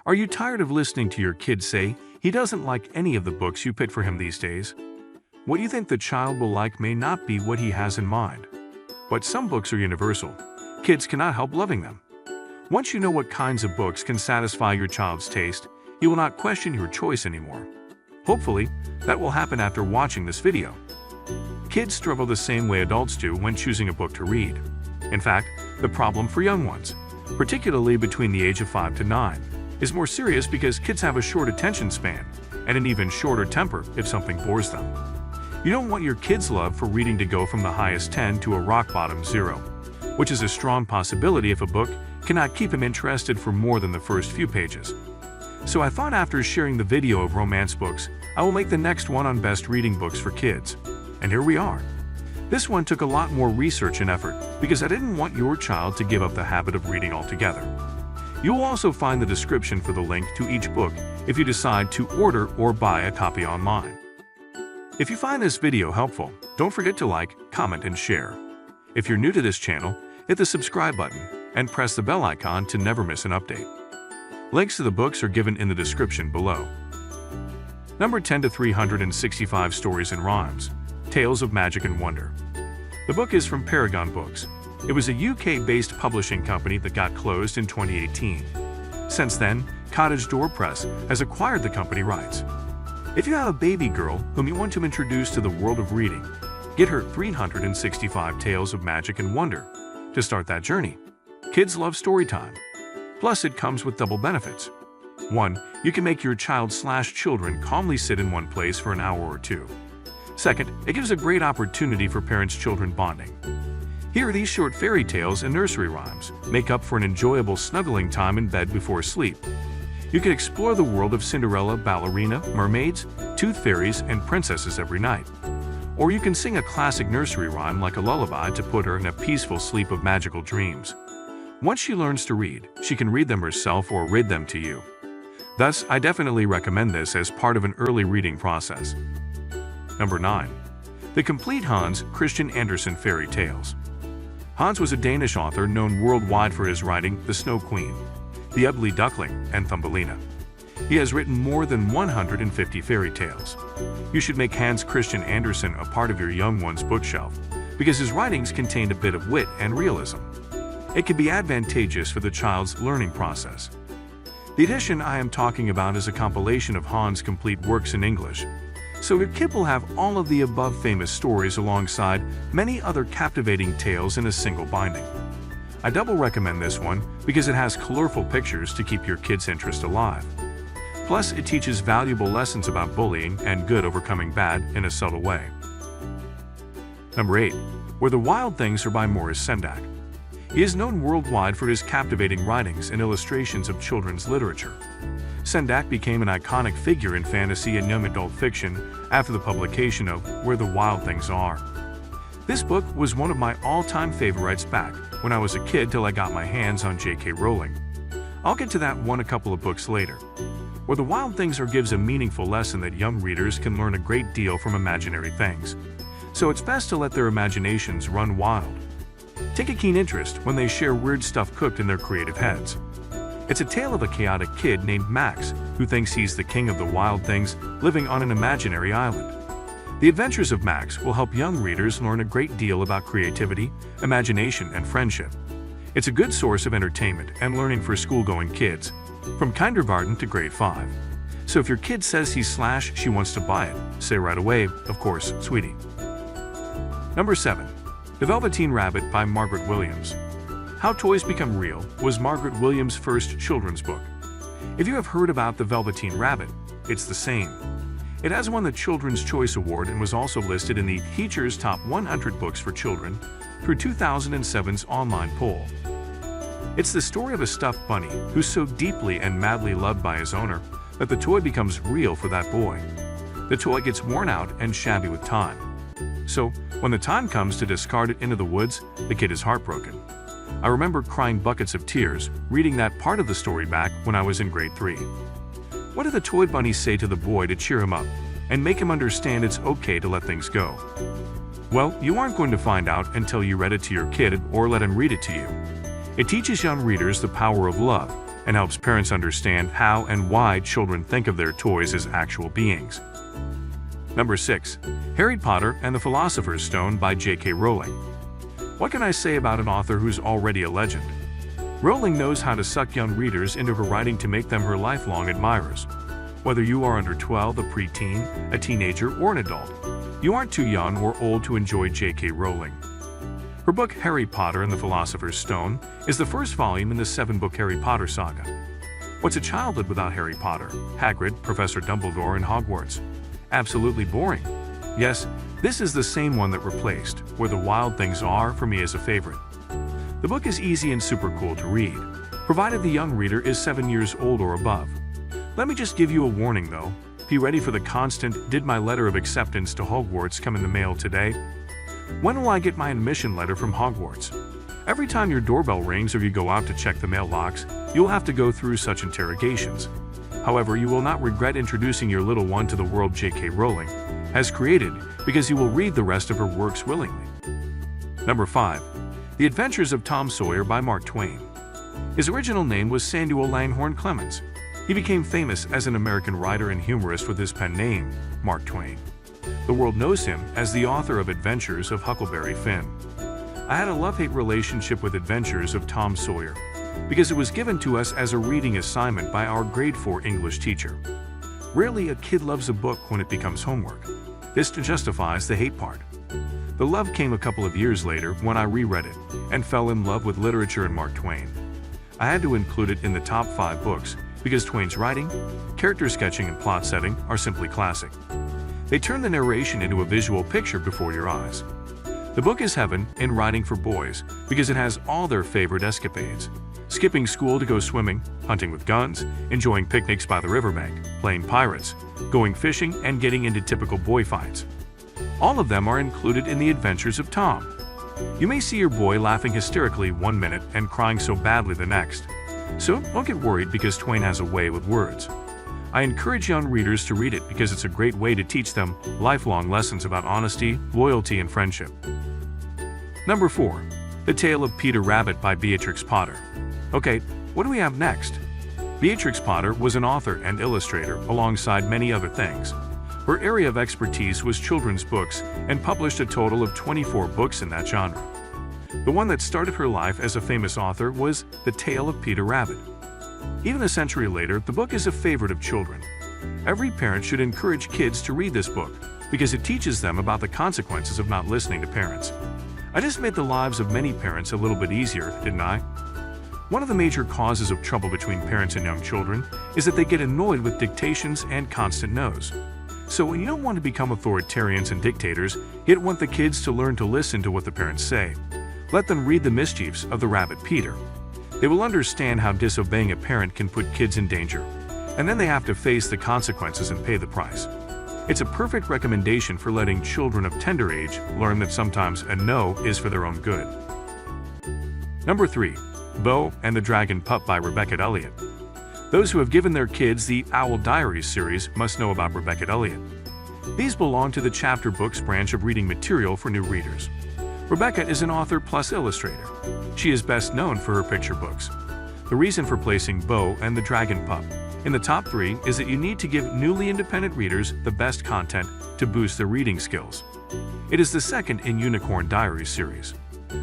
Are you tired of listening to your kid say he doesn't like any of the books you pick for him these days? What you think the child will like may not be what he has in mind. But some books are universal. Kids cannot help loving them. Once you know what kinds of books can satisfy your child's taste, he will not question your choice anymore. Hopefully, that will happen after watching this video. Kids struggle the same way adults do when choosing a book to read. In fact, the problem for young ones, particularly between the age of 5 to 9, is more serious because kids have a short attention span and an even shorter temper if something bores them. You don't want your kids' love for reading to go from the highest 10 to a rock-bottom 0, which is a strong possibility if a book cannot keep him interested for more than the first few pages. So I thought after sharing the video of romance books, I will make the next one on best reading books for kids. And here we are. This one took a lot more research and effort because I didn't want your child to give up the habit of reading altogether. You will also find the description for the link to each book if you decide to order or buy a copy online. If you find this video helpful, don't forget to like, comment, and share. If you're new to this channel, hit the subscribe button and press the bell icon to never miss an update. Links to the books are given in the description below. Number 10 to 365 Stories and Rhymes, Tales of Magic and Wonder. The book is from Paragon Books. It was a UK-based publishing company that got closed in 2018. Since then, Cottage Door Press has acquired the company rights. If you have a baby girl whom you want to introduce to the world of reading, get her 365 Tales of Magic and Wonder to start that journey. Kids love story time. Plus, it comes with double benefits. 1. You can make your child/children calmly sit in one place for an hour or two. Second, it gives a great opportunity for parents-children bonding. Here, these short fairy tales and nursery rhymes make up for an enjoyable snuggling time in bed before sleep. You can explore the world of Cinderella, ballerina, mermaids, tooth fairies, and princesses every night. Or you can sing a classic nursery rhyme like a lullaby to put her in a peaceful sleep of magical dreams. Once she learns to read, she can read them herself or read them to you. Thus, I definitely recommend this as part of an early reading process. Number 9. The Complete Hans Christian Andersen Fairy Tales. Hans was a Danish author known worldwide for his writing The Snow Queen, The Ugly Duckling, and Thumbelina. He has written more than 150 fairy tales. You should make Hans Christian Andersen a part of your young one's bookshelf because his writings contain a bit of wit and realism. It can be advantageous for the child's learning process. The edition I am talking about is a compilation of Hans' complete works in English, so your kid will have all of the above famous stories alongside many other captivating tales in a single binding. I double recommend this one because it has colorful pictures to keep your kid's interest alive. Plus, it teaches valuable lessons about bullying and good overcoming bad in a subtle way. Number 8. Where the Wild Things Are by Maurice Sendak. He is known worldwide for his captivating writings and illustrations of children's literature. Sendak became an iconic figure in fantasy and young adult fiction after the publication of Where the Wild Things Are. This book was one of my all-time favorites back when I was a kid till I got my hands on J.K. Rowling. I'll get to that one a couple of books later. Where the Wild Things Are gives a meaningful lesson that young readers can learn a great deal from imaginary things. So it's best to let their imaginations run wild. Take a keen interest when they share weird stuff cooked in their creative heads. It's a tale of a chaotic kid named Max who thinks he's the king of the wild things living on an imaginary island. The adventures of Max will help young readers learn a great deal about creativity, imagination, and friendship. It's a good source of entertainment and learning for school-going kids, from kindergarten to grade 5. So if your kid says he/she wants to buy it, say right away, of course, sweetie. Number 7. The Velveteen Rabbit by Margaret Williams. How Toys Become Real was Margaret Williams' first children's book. If you have heard about The Velveteen Rabbit, it's the same. It has won the Children's Choice Award and was also listed in the Teacher's Top 100 Books for Children through 2007's online poll. It's the story of a stuffed bunny who's so deeply and madly loved by his owner that the toy becomes real for that boy. The toy gets worn out and shabby with time. So, when the time comes to discard it into the woods, the kid is heartbroken. I remember crying buckets of tears reading that part of the story back when I was in grade 3. What did the toy bunny say to the boy to cheer him up and make him understand it's okay to let things go? Well, you aren't going to find out until you read it to your kid or let him read it to you. It teaches young readers the power of love, and helps parents understand how and why children think of their toys as actual beings. Number 6. Harry Potter and the Philosopher's Stone by J.K. Rowling. What can I say about an author who's already a legend? Rowling knows how to suck young readers into her writing to make them her lifelong admirers. Whether you are under 12, a preteen, a teenager, or an adult, you aren't too young or old to enjoy J.K. Rowling. Her book Harry Potter and the Philosopher's Stone is the first volume in the 7-book Harry Potter saga. What's a childhood without Harry Potter, Hagrid, Professor Dumbledore, and Hogwarts? Absolutely boring. Yes, this is the same one that replaced Where the Wild Things Are for me as a favorite. The book is easy and super cool to read, provided the young reader is 7 years old or above. Let me just give you a warning though. Be ready for the constant "Did my letter of acceptance to Hogwarts come in the mail today? When will I get my admission letter from Hogwarts?" Every time your doorbell rings or you go out to check the mail locks, you'll have to go through such interrogations. However, you will not regret introducing your little one to the world J.K. Rowling has created because you will read the rest of her works willingly. Number 5. The Adventures of Tom Sawyer by Mark Twain. His original name was Samuel Langhorne Clemens. He became famous as an American writer and humorist with his pen name, Mark Twain. The world knows him as the author of Adventures of Huckleberry Finn. I had a love-hate relationship with Adventures of Tom Sawyer because it was given to us as a reading assignment by our grade 4 English teacher. Rarely a kid loves a book when it becomes homework. This justifies the hate part. The love came a couple of years later when I reread it and fell in love with literature and Mark Twain. I had to include it in the top 5 books because Twain's writing, character sketching, and plot setting are simply classic. They turn the narration into a visual picture before your eyes. The book is heaven in writing for boys because it has all their favorite escapades: skipping school to go swimming, hunting with guns, enjoying picnics by the riverbank, playing pirates, going fishing, and getting into typical boy fights. All of them are included in the Adventures of Tom. You may see your boy laughing hysterically one minute and crying so badly the next. So don't get worried because Twain has a way with words. I encourage young readers to read it because it's a great way to teach them lifelong lessons about honesty, loyalty, and friendship. Number 4. The Tale of Peter Rabbit by Beatrix Potter. Okay, what do we have next? Beatrix Potter was an author and illustrator alongside many other things. Her area of expertise was children's books and published a total of 24 books in that genre. The one that started her life as a famous author was The Tale of Peter Rabbit. Even a century later, the book is a favorite of children. Every parent should encourage kids to read this book because it teaches them about the consequences of not listening to parents. I just made the lives of many parents a little bit easier, didn't I? One of the major causes of trouble between parents and young children is that they get annoyed with dictations and constant no's. So you don't want to become authoritarians and dictators, yet want the kids to learn to listen to what the parents say. Let them read The Mischiefs of the Rabbit Peter. They will understand how disobeying a parent can put kids in danger, and then they have to face the consequences and pay the price. It's a perfect recommendation for letting children of tender age learn that sometimes a no is for their own good. Number 3. Bo and the Dragon Pup by Rebecca Elliott. Those who have given their kids the Owl Diaries series must know about Rebecca Elliott. These belong to the chapter books branch of reading material for new readers. Rebecca is an author plus illustrator. She is best known for her picture books. The reason for placing Bo and the Dragon Pup in the top 3 is that you need to give newly independent readers the best content to boost their reading skills. It is the second in Unicorn Diaries series.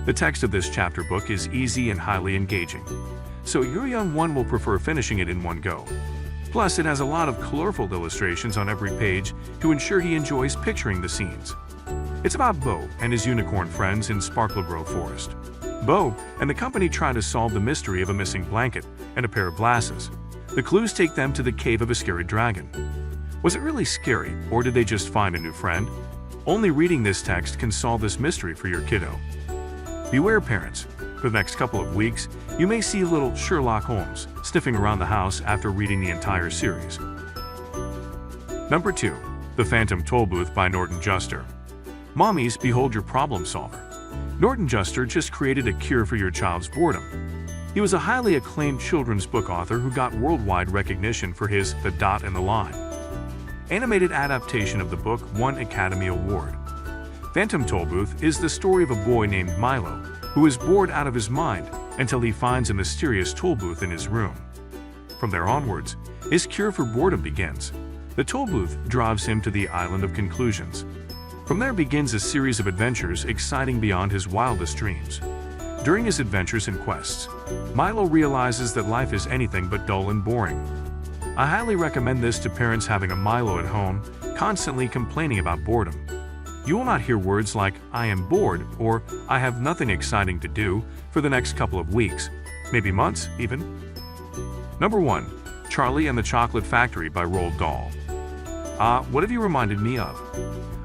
The text of this chapter book is easy and highly engaging, so your young one will prefer finishing it in one go. Plus, it has a lot of colorful illustrations on every page to ensure he enjoys picturing the scenes. It's about Bo and his unicorn friends in Sparkle Grove Forest. Bo and the company try to solve the mystery of a missing blanket and a pair of glasses. The clues take them to the cave of a scary dragon. Was it really scary, or did they just find a new friend? Only reading this text can solve this mystery for your kiddo. Beware, parents. For the next couple of weeks, you may see little Sherlock Holmes sniffing around the house after reading the entire series. Number 2. The Phantom Tollbooth by Norton Juster. Mommies, behold your problem solver. Norton Juster just created a cure for your child's boredom. He was a highly acclaimed children's book author who got worldwide recognition for his The Dot and the Line animated adaptation of the book won Academy Award. Phantom Tollbooth is the story of a boy named Milo who is bored out of his mind until he finds a mysterious toll booth in his room. From there onwards, his cure for boredom begins. The toll booth drives him to the island of conclusions. From there begins a series of adventures exciting beyond his wildest dreams. During his adventures and quests, Milo realizes that life is anything but dull and boring. I highly recommend this to parents having a Milo at home, constantly complaining about boredom. You will not hear words like, "I am bored" or "I have nothing exciting to do" for the next couple of weeks, maybe months even. Number 1. Charlie and the Chocolate Factory by Roald Dahl. What have you reminded me of?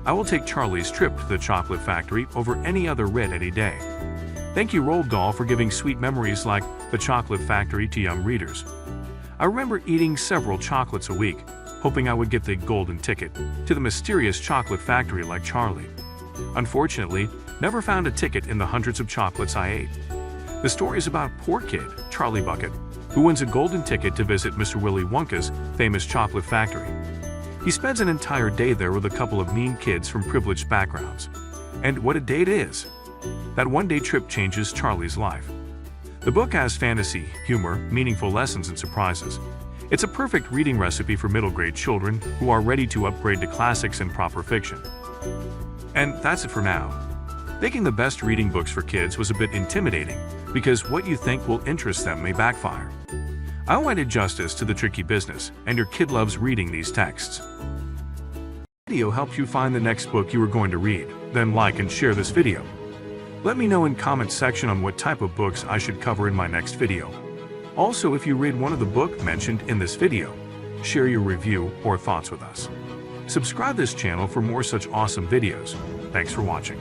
I will take Charlie's trip to the chocolate factory over any other read any day. Thank you, Roald Dahl, for giving sweet memories like The Chocolate Factory to young readers. I remember eating several chocolates a week, hoping I would get the golden ticket to the mysterious chocolate factory like Charlie. Unfortunately, never found a ticket in the hundreds of chocolates I ate. The story is about a poor kid, Charlie Bucket, who wins a golden ticket to visit Mr. Willy Wonka's famous chocolate factory. He spends an entire day there with a couple of mean kids from privileged backgrounds. And what a day it is! That one-day trip changes Charlie's life. The book has fantasy, humor, meaningful lessons, and surprises. It's a perfect reading recipe for middle-grade children who are ready to upgrade to classics and proper fiction. And that's it for now. Picking the best reading books for kids was a bit intimidating because what you think will interest them may backfire. I hope I did justice to the tricky business and your kid loves reading these texts. If this video helped you find the next book you are going to read, then like and share this video. Let me know in comment section on what type of books I should cover in my next video. Also, if you read one of the books mentioned in this video, share your review or thoughts with us. Subscribe this channel for more such awesome videos. Thanks for watching.